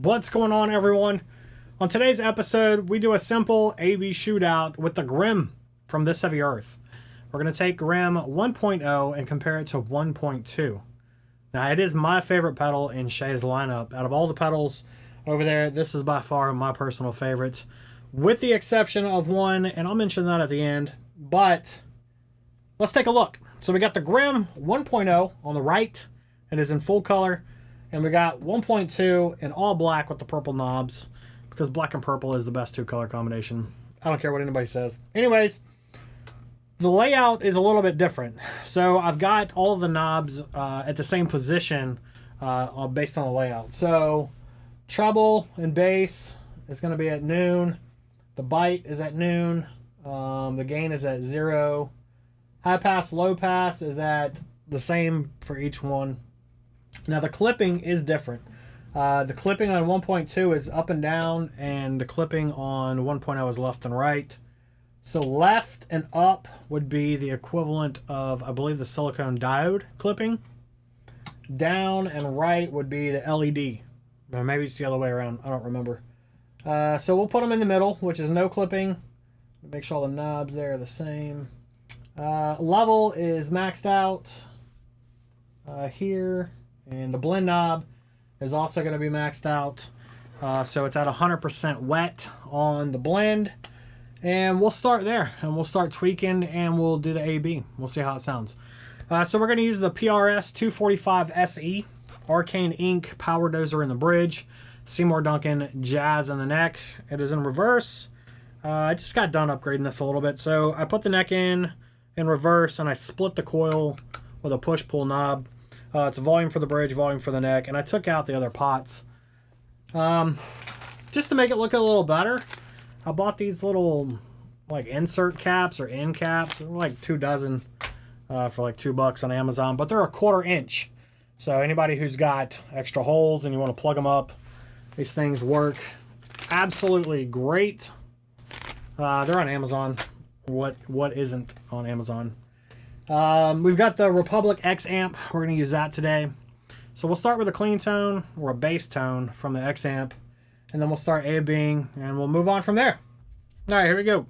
What's going on, everyone? On today's episode, we do a simple AV shootout with the Grim from thiSHEAvyearth. We're going to take Grim 1.0 and compare it to 1.2. Now, it is my favorite pedal in Shay's lineup. Out of all the pedals over there, this is by far my personal favorite, with the exception of one, and I'll mention that at the end. But let's take a look. So we got the Grim 1.0 on the right. It is in full color. And we got 1.2 in all black with the purple knobs, because black and purple is the best two color combination. I don't care what anybody says. Anyways, the layout is a little bit different. So I've got all of the knobs at the same position based on the layout. So treble and bass is going to be at noon. The bite is at noon. The gain is at 0. High pass, low pass is at the same for each one. Now the clipping is different. The clipping on 1.2 is up and down, and the clipping on 1.0 is left and right. So left and up would be the equivalent of, I believe, the silicone diode clipping. Down and right would be the LED. Or maybe it's the other way around. I don't remember. So we'll put them in the middle, which is no clipping. Make sure all the knobs there are the same. Level is maxed out here. And the blend knob is also going to be maxed out. So it's at 100% wet on the blend. And we'll start there. And we'll start tweaking and we'll do the A-B. We'll see how it sounds. So we're going to use the PRS 245 SE. Arcane Ink Power Dozer in the bridge. Seymour Duncan Jazz in the neck. It is in reverse. I just got done upgrading this a little bit. So I put the neck in reverse and I split the coil with a push-pull knob. It's volume for the bridge, volume for the neck, and I took out the other pots. Just to make it look a little better, I bought these little like insert caps or end caps. They're like 2 dozen for like $2 on Amazon, but they're a 1/4 inch. So anybody who's got extra holes and you want to plug them up, these things work absolutely great. They're on Amazon. What isn't on Amazon? We've got the Republic X amp. We're going to use that today. So we'll start with a clean tone or a bass tone from the X amp. And then we'll start A-Bing and we'll move on from there. All right, here we go.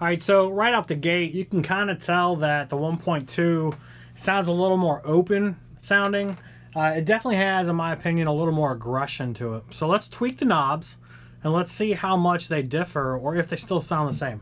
All right, so right out the gate, you can kind of tell that the 1.2 sounds a little more open sounding. It definitely has, in my opinion, a little more aggression to it. So let's tweak the knobs and let's see how much they differ or if they still sound the same.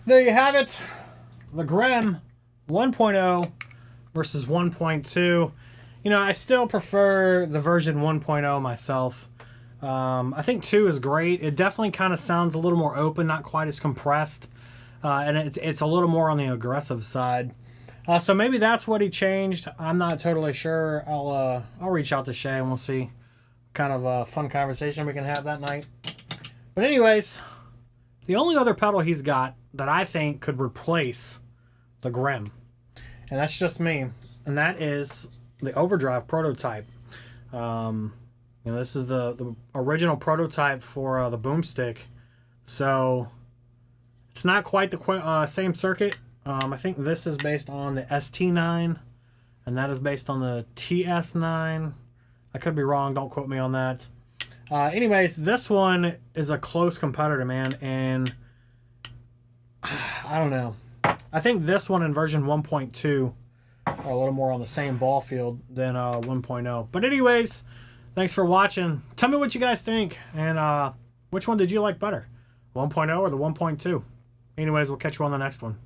there you have it. The Grimm 1.0 versus 1.2. You know, I still prefer the version 1.0 myself. I think 2 is great. It definitely kind of sounds a little more open, not quite as compressed. And it's a little more on the aggressive side. So maybe that's what he changed. I'm not totally sure. I'll reach out to Shay and we'll see what kind of a fun conversation we can have that night. But anyways, the only other pedal he's got that I think could replace the Grimm, and that's just me, and that is the Overdrive prototype. You know, this is the original prototype for the boomstick, so it's not quite the same circuit. I think this is based on the ST9, and that is based on the TS9. I could be wrong, don't quote me on that. Anyways, this one is a close competitor, man, and I don't know. I think this one in version 1.2 are a little more on the same ball field than 1.0. But anyways, thanks for watching. Tell me what you guys think, and which one did you like better, 1.0 or the 1.2? Anyways, we'll catch you on the next one.